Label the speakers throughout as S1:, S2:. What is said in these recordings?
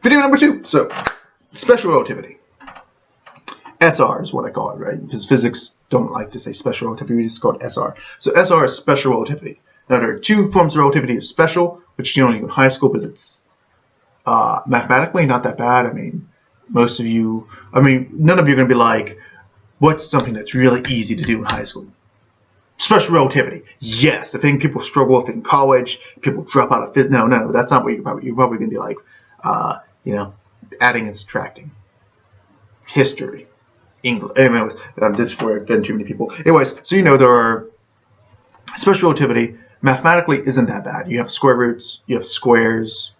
S1: Video number 2. So, special relativity. SR is what I call it, right? Because physics don't like to say special relativity, we just call it SR. So SR is special relativity. Now there are 2 forms of relativity. Of special, which you only do in high school because it's mathematically not that bad. I mean, none of you are going to be like, what's something that's really easy to do in high school? Special relativity. Yes, the thing people struggle with in college, people drop out of physics. No, that's not what you're probably going to be like, adding and subtracting. History. English. Anyways, this is where I've been too many people. Anyways, so there are special relativity. Mathematically isn't that bad. You have square roots, you have squares,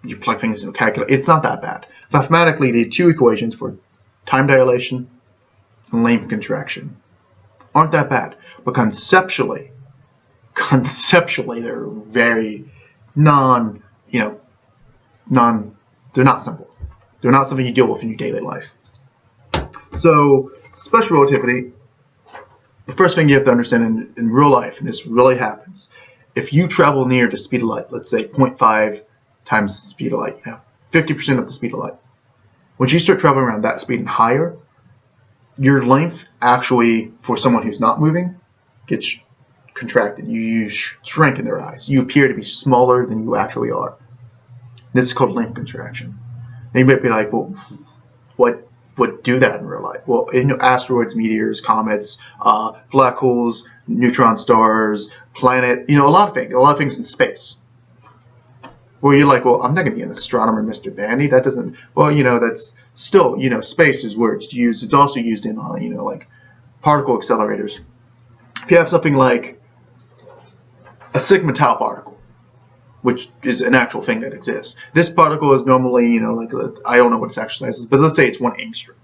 S1: you plug things into a calculator. It's not that bad. Mathematically, the 2 equations for time dilation and length contraction aren't that bad. But conceptually, they're very they're not simple. They're not something you deal with in your daily life. So, special relativity, the first thing you have to understand in real life, and this really happens, if you travel near the speed of light, let's say 0.5 times the speed of light, 50% of the speed of light. Once you start traveling around that speed and higher, your length actually, for someone who's not moving, gets contracted. You shrink in their eyes. You appear to be smaller than you actually are. This is called length contraction. And you might be like, well, what would do that in real life? Well, asteroids, meteors, comets, black holes, neutron stars, planet, a lot of things in space. Well, you're like, well, I'm not going to be an astronomer, Mr. Bandy. That doesn't, that's still, space is where it's used. It's also used in, like particle accelerators. If you have something like a sigma tau particle, which is an actual thing that exists. This particle is normally, I don't know what its actual size is, but let's say it's 1 angstrom.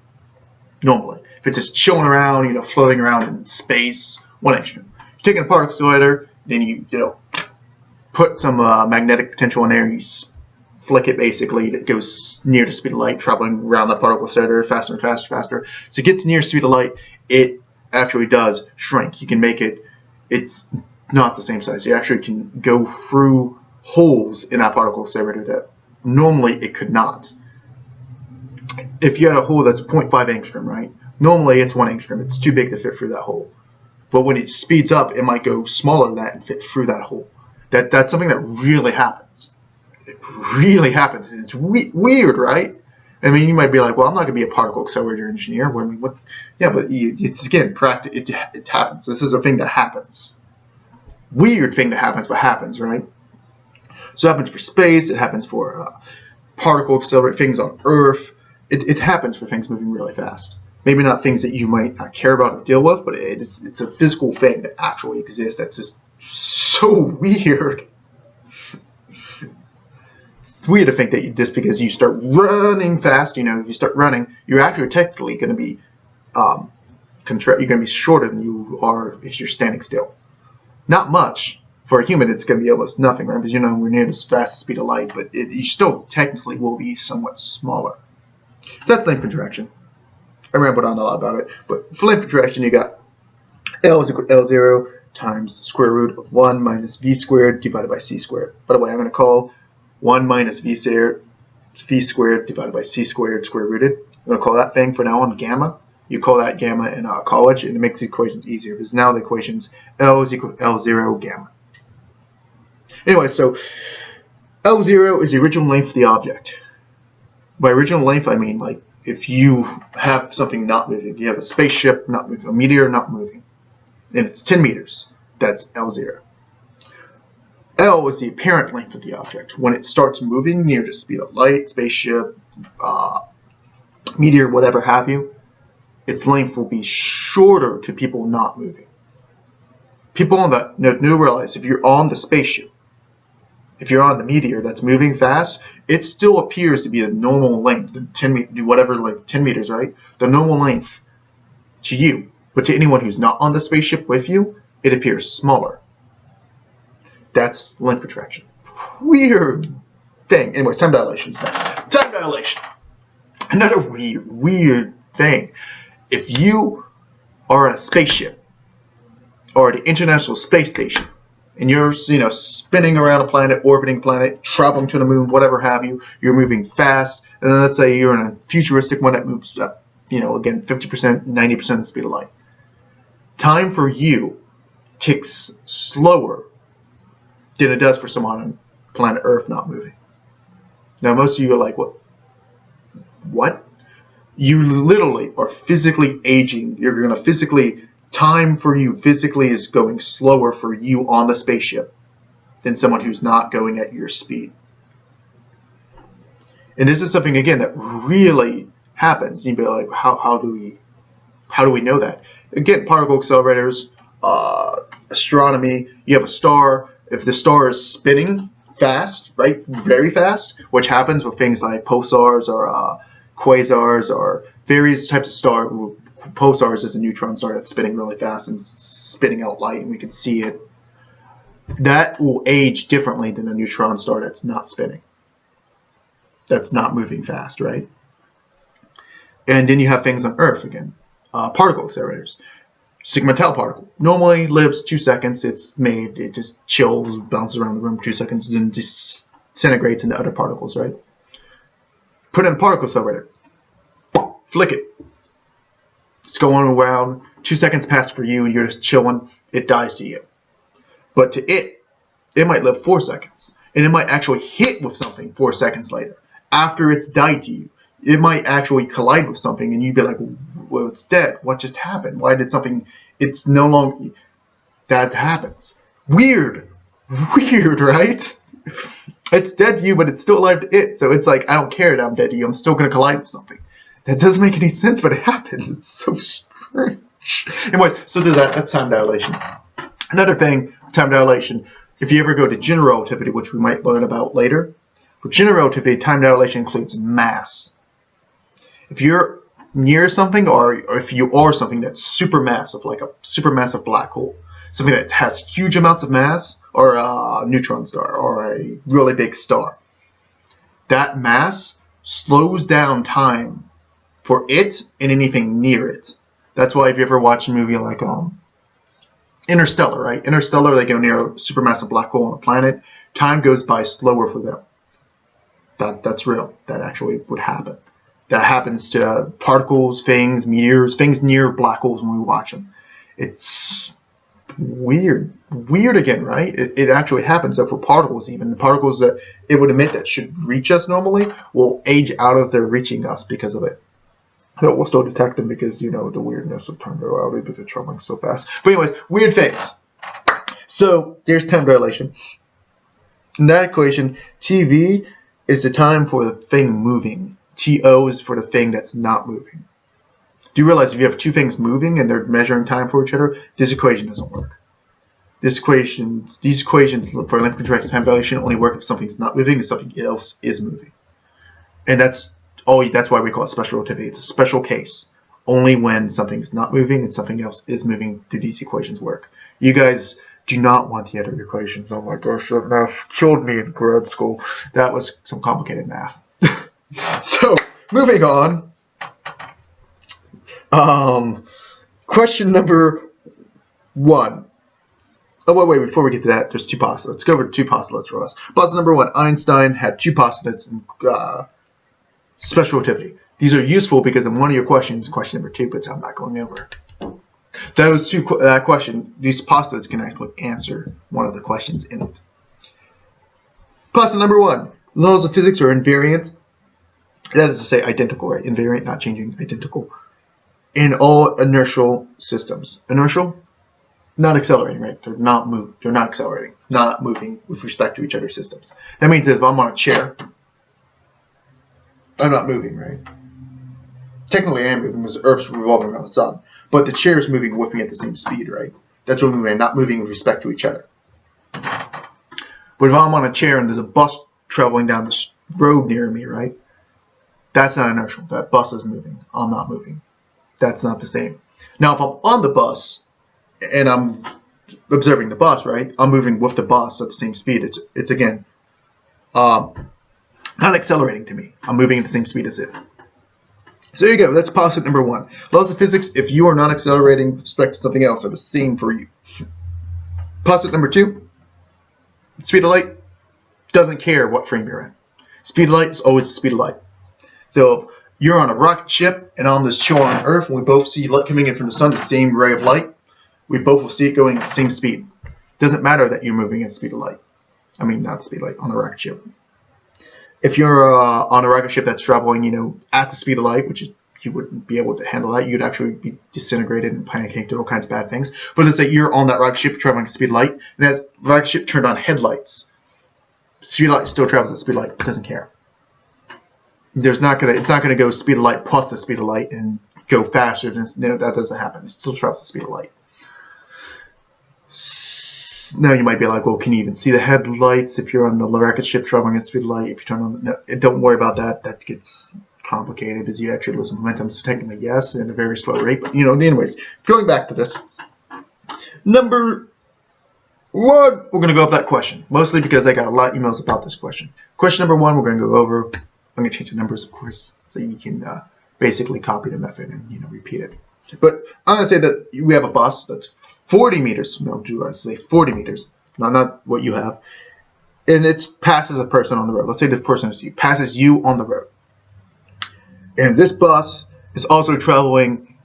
S1: Normally. If it's just chilling around, floating around in space, 1 angstrom. You're taking a particle accelerator, then you put some magnetic potential in there, you flick it basically, that goes near the speed of light, traveling around that particle accelerator faster and faster and faster. So it gets near the speed of light, it actually does shrink. You can make it's not the same size. You actually can go through holes in that particle accelerator that normally it could not. If you had a hole that's 0.5 angstrom, right? Normally it's 1 angstrom. It's too big to fit through that hole. But when it speeds up, it might go smaller than that and fit through that hole. That's something that really happens. It really happens. It's weird, right? I mean, you might be like, well, I'm not going to be a particle accelerator engineer. Well, what? Yeah, but it's again, practice. It happens. This is a thing that happens. Weird thing that happens, but happens, right? So it happens for space. It happens for particle accelerator things on Earth. It happens for things moving really fast. Maybe not things that you might not care about or deal with, but it's a physical thing that actually exists. That's just so weird. It's weird to think that just because you start running fast, if you start running, you're actually technically going to be you're going to be shorter than you are if you're standing still. Not much. For a human, it's going to be almost nothing, right? Because we're near the fastest speed of light, but you still technically will be somewhat smaller. So that's length contraction. I rambled on a lot about it, but for length contraction, you got L is equal to L0 times the square root of 1 minus v squared divided by c squared. By the way, I'm going to call 1 minus v squared divided by c squared square rooted. I'm going to call that thing for now on gamma. You call that gamma in college, and it makes the equations easier because now the equation's L is equal to L0 gamma. Anyway, so L0 is the original length of the object. By original length, I mean like if you have something not moving, you have a spaceship not moving, a meteor not moving, and it's 10 meters, that's L0. L is the apparent length of the object. When it starts moving near the speed of light, spaceship, meteor, whatever have you, its length will be shorter to people not moving. People on the, no realize, if you're on the spaceship, if you're on the meteor that's moving fast, it still appears to be the normal length, the 10 meters, right? The normal length to you. But to anyone who's not on the spaceship with you, it appears smaller. That's length contraction. Weird thing. Anyways, time dilation is next. Time dilation. Another weird thing. If you are on a spaceship or the International Space Station and you're, spinning around a planet, orbiting a planet, traveling to the moon, whatever have you. You're moving fast, and then let's say you're in a futuristic one that moves up, again, 50%, 90% of the speed of light. Time for you ticks slower than it does for someone on planet Earth not moving. Now, most of you are like, what? What? You literally are physically aging. You're going to time for you physically is going slower for you on the spaceship than someone who's not going at your speed. And this is something, again, that really happens. You'd be like, how do we know that? Again, particle accelerators, astronomy. You have a star. If the star is spinning fast, right, very fast, which happens with things like pulsars or quasars or various types of stars. Pulsars is a neutron star that's spinning really fast and spitting out light, and we can see it. That will age differently than a neutron star that's not spinning. That's not moving fast, right? And then you have things on Earth again. Particle accelerators. Sigma Tau particle normally lives 2 seconds. It's made, it just chills, bounces around the room for 2 seconds, and then disintegrates into other particles, right? Put in a particle accelerator. Flick it. It's going around. 2 seconds pass for you, and you're just chilling. It dies to you. But to it might live 4 seconds. And it might actually hit with something 4 seconds later. After it's died to you, it might actually collide with something, and you'd be like, well, it's dead. What just happened? Why did something... It's no longer... That happens. Weird. Weird, right? It's dead to you, but it's still alive to it. So it's like, I don't care that I'm dead to you. I'm still going to collide with something. That doesn't make any sense, but it happens. It's so strange. Anyway, so there's that. That's time dilation. Another thing, time dilation, if you ever go to general relativity, which we might learn about later, for general relativity, time dilation includes mass. If you're near something, or if you are something that's supermassive, like a supermassive black hole, something that has huge amounts of mass, or a neutron star, or a really big star, that mass slows down time for it and anything near it. That's why if you ever watch a movie like Interstellar, right? Interstellar, they go near a supermassive black hole on a planet. Time goes by slower for them. That's real. That actually would happen. That happens to particles, things, meteors, things near black holes when we watch them. It's weird. Weird again, right? It actually happens. So for particles, even the particles that it would emit that should reach us normally will age out of their reaching us because of it. But we'll still detect them because, the weirdness of time dilation because they're traveling so fast. But anyways, weird things. So there's time dilation. In that equation, TV is the time for the thing moving. TO is for the thing that's not moving. Do you realize if you have two things moving and they're measuring time for each other, this equation doesn't work. These equations for length contracted time dilation only work if something's not moving and something else is moving. And that's why we call it special relativity. It's a special case. Only when something's not moving and something else is moving do these equations work. You guys do not want the other equations. Oh my gosh, that math killed me in grad school. That was some complicated math. So, moving on. Question number 1. Oh, wait, before we get to that, there's two postulates. Let's go over to two postulates for us. Postulate number 1, Einstein had two postulates in special relativity. These are useful because in one of your questions, question number 2, but I'm not going over. Those two these postulates can actually answer one of the questions in it. Postulate number 1, laws of physics are invariant. That is to say identical, right? Invariant, not changing, identical. In all inertial systems. Inertial? Not accelerating, right? They're not accelerating, not moving with respect to each other's systems. That means if I'm on a chair, I'm not moving, right? Technically I am moving because the Earth's revolving around the sun. But the chair is moving with me at the same speed, right? That's what I mean, not moving with respect to each other. But if I'm on a chair and there's a bus traveling down the road near me, right? That's not inertial. That bus is moving. I'm not moving. That's not the same. Now, if I'm on the bus and I'm observing the bus, right? I'm moving with the bus at the same speed. It's again, not accelerating to me. I'm moving at the same speed as it. So there you go. That's postulate number 1. Laws of physics, if you are not accelerating with respect to something else, are the same for you. Postulate number 2. Speed of light doesn't care what frame you're in. Speed of light is always the speed of light. So if you're on a rocket ship and I'm this chill on Earth and we both see light coming in from the sun, the same ray of light, we both will see it going at the same speed. Doesn't matter that you're moving at the speed of light. I mean, not speed of light, on a rocket ship. If you're on a rocket ship that's traveling, at the speed of light, which is, you wouldn't be able to handle that. You'd actually be disintegrated and panicking to all kinds of bad things. But let's say you're on that rocket ship traveling at the speed of light, and that rocket ship turned on headlights. Speed of light still travels at speed of light. It doesn't care. It's not gonna go speed of light plus the speed of light and go faster. That doesn't happen. It still travels at the speed of light. Now you might be like, well, can you even see the headlights if you're on the rocket ship traveling at the speed of light? If you turn on, no, don't worry about that. That gets complicated as you actually lose momentum. So technically, yes, in a very slow rate. But anyways, going back to this. Number one, we're gonna go over that question mostly because I got a lot of emails about this question. Question number one, we're gonna go over. I'm going to change the numbers, of course, so you can basically copy the method and repeat it. But I'm going to say that we have a bus that's 40 meters. No, do I say 40 meters? Not what you have. And it passes a person on the road. Let's say this person is you, passes you on the road. And this bus is also traveling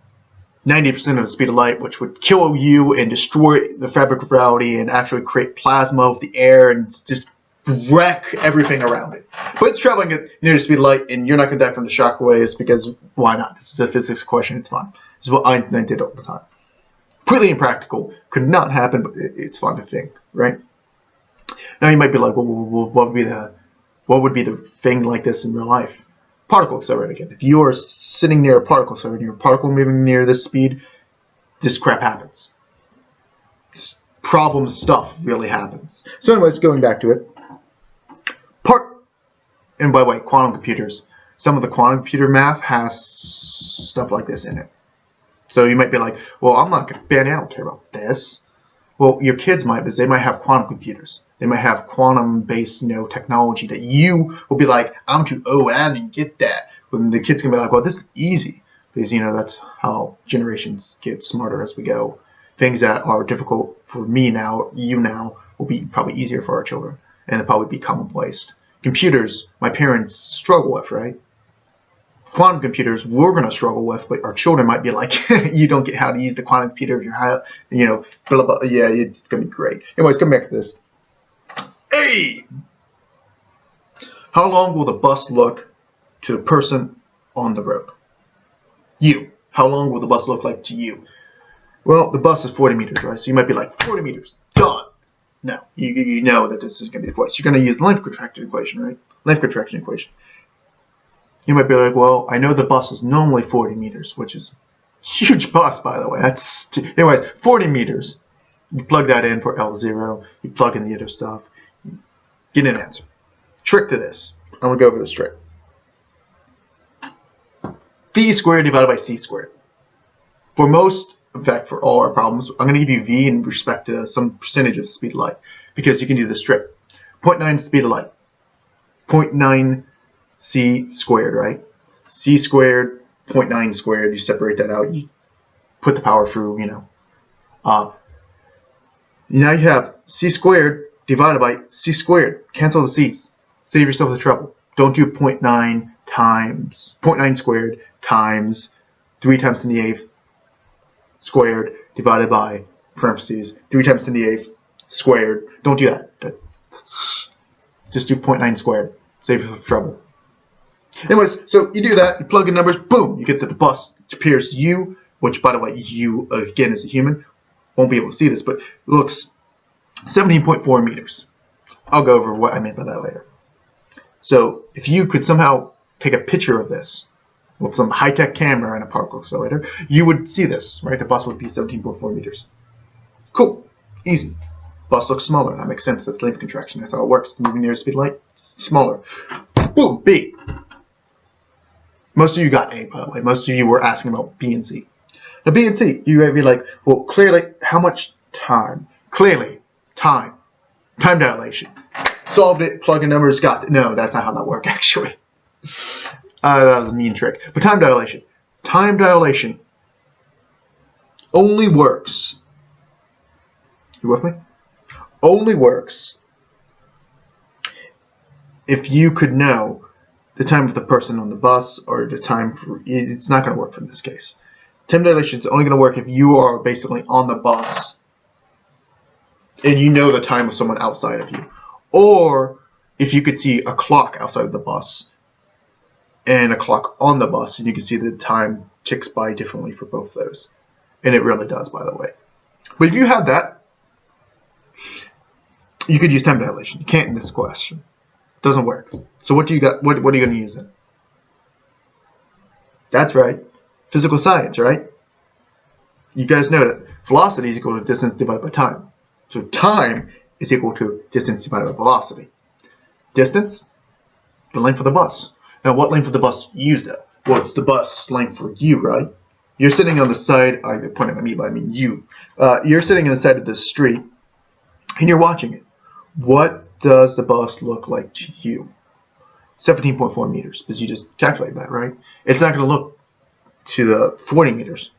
S1: 90% of the speed of light, which would kill you and destroy the fabric of reality and actually create plasma of the air and just wreck everything around it. But it's traveling at near the speed of light, and you're not going to die from the shock waves because why not? This is a physics question. It's fun. This is what Einstein did all the time. Completely impractical. Could not happen, but it's fun to think, right? Now you might be like, well, what would be the thing like this in real life? Particle accelerator again. If you are sitting near a particle accelerator, your particle moving near this speed, this crap happens. This problem stuff really happens. So anyways, going back to it. And by the way, quantum computers. Some of the quantum computer math has stuff like this in it. So you might be like, well, I'm not going to, I don't care about this. Well, your kids might, because they might have quantum computers. They might have quantum-based, technology that you will be like, I'm too old, I didn't get that. When the kids can be like, well, this is easy. Because, that's how generations get smarter as we go. Things that are difficult for me now, you now, will be probably easier for our children. And they'll probably be commonplace. Computers, my parents struggle with, right? Quantum computers, we're going to struggle with, but our children might be like, you don't get how to use the quantum computer if you're, blah, blah, yeah, it's going to be great. Anyways, come back to this. Hey! How long will the bus look to the person on the road? You. How long will the bus look like to you? Well, the bus is 40 meters, right? So you might be like, 40 meters, done. No, you know that this is going to be the place. You're going to use the length contraction equation, right? Length contraction equation. You might be like, well, I know the bus is normally 40 meters, which is a huge bus, by the way. Anyways, 40 meters. You plug that in for L0. You plug in the other stuff. You get an answer. Trick to this. I'm going to go over this trick. V squared divided by C squared. For most, in fact, for all our problems, I'm going to give you V in respect to some percentage of the speed of light, because you can do this trick. 0.9 speed of light. 0.9 C squared, right? C squared, 0.9 squared, you separate that out, you put the power through, now you have C squared divided by C squared. Cancel the C's. Save yourself the trouble. Don't do 0.9 times 0.9 squared times 3 times 10 to the 8th squared divided by parentheses 3 times 10 to the 8th squared. Don't do that. Just do 0.9 squared. Save yourself the trouble. Anyways, so you do that, you plug in numbers, boom, you get that the bus appears to you, which, by the way, you, again, as a human, won't be able to see this, but it looks 17.4 meters. I'll go over what I meant by that later. So if you could somehow take a picture of this with some high-tech camera and a particle accelerator, you would see this, right? The bus would be 17.4 meters. Cool. Easy. Bus looks smaller. That makes sense. That's length contraction. That's how it works. Moving near the speed of light, smaller. Boom. B. Most of you got A, by the way. Most of you were asking about B and C. Now, B and C, you might be like, well, clearly, how much time? Clearly, time. Time dilation. Solved it, plug in numbers, got it. No, that's not how that works, actually. That was a mean trick. But time dilation. Time dilation only works. You with me? Only works if you could know the time of the person on the bus or the time for, it's not going to work in this case. Time dilation is only going to work if you are basically on the bus and you know the time of someone outside of you, or if you could see a clock outside of the bus and a clock on the bus, and you can see the time ticks by differently for both those. And it really does, by the way. But if you had that, you could use time dilation. You can't in this question. It doesn't work. So what do you got? What are you going to use it? That's right. Physical science, right? You guys know that velocity is equal to distance divided by time. So time is equal to distance divided by velocity. Distance, the length of the bus. Now, what length of the bus you used it? Well, it's the bus length for you, right? You're sitting on the side. I'm pointing at me, but I mean you. You're sitting on the side of the street, and you're watching it. What does the bus look like to you? 17.4 meters, because you just calculate that, right? It's not going to look to the 40 meters,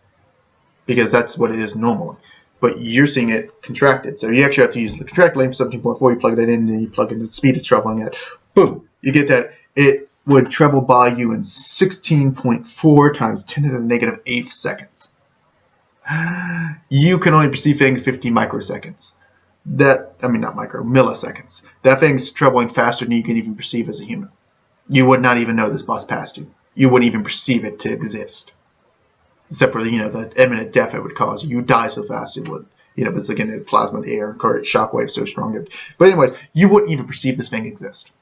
S1: because that's what it is normally. But you're seeing it contracted. So you actually have to use the contracted length, 17.4, you plug that in, and you plug in the speed it's traveling at. Boom! You get that. It would travel by you in 16.4 times 10 to the negative 8 seconds. You can only perceive things 15 microseconds. Milliseconds. That thing's traveling faster than you can even perceive as a human. You would not even know this bus passed you. You wouldn't even perceive it to exist. Except for, the imminent death it would cause. You would die so fast it would. It's again the plasma in the air, current, shockwave so strong. But anyways, you wouldn't even perceive this thing exist.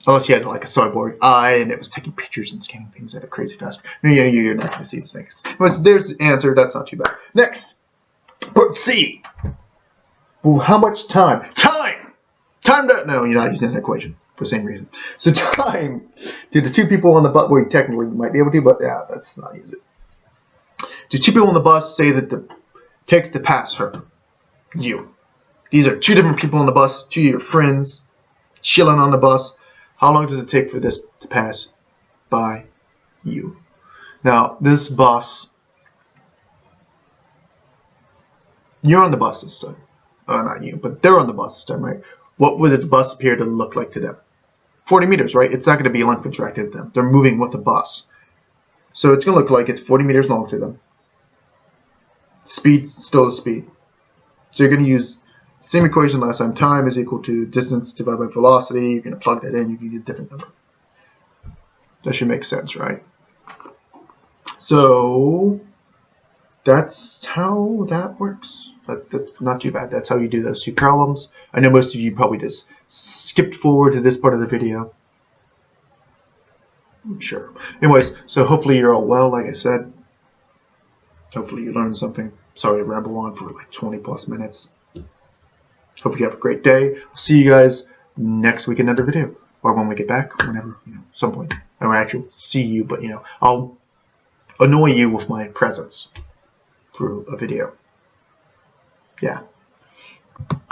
S1: Unless you had like a cyborg eye and it was taking pictures and scanning things at a crazy fast. You're not going to see this thing. But there's the answer. That's not too bad. Next. Part C. Well, how much time? Time! No, you're not using that equation for the same reason. So time to the two people on the bus. Well, technically you might be able to, but yeah, let's not use it. Do two people on the bus say that it takes to pass her? You. These are two different people on the bus, two of your friends, chilling on the bus. How long does it take for this to pass by you? Now, this bus, you're on the bus this time. Not you, but they're on the bus this time, right? What would the bus appear to look like to them? 40 meters, right? It's not going to be length contracted to them. They're moving with the bus. So it's going to look like it's 40 meters long to them. Speed, still the speed. So you're going to use the same equation last time. Time is equal to distance divided by velocity. You're going to plug that in. You can get a different number. That should make sense, right? So that's how that works. That's not too bad. That's how you do those two problems. I know most of you probably just skipped forward to this part of the video. Sure. Anyways, so hopefully you're all well, like I said. Hopefully you learned something. Sorry to ramble on for like 20 plus minutes. Hope you have a great day. I'll see you guys next week in another video. Or when we get back, whenever, some point. I won't actually see you, but, I'll annoy you with my presence through a video. Yeah.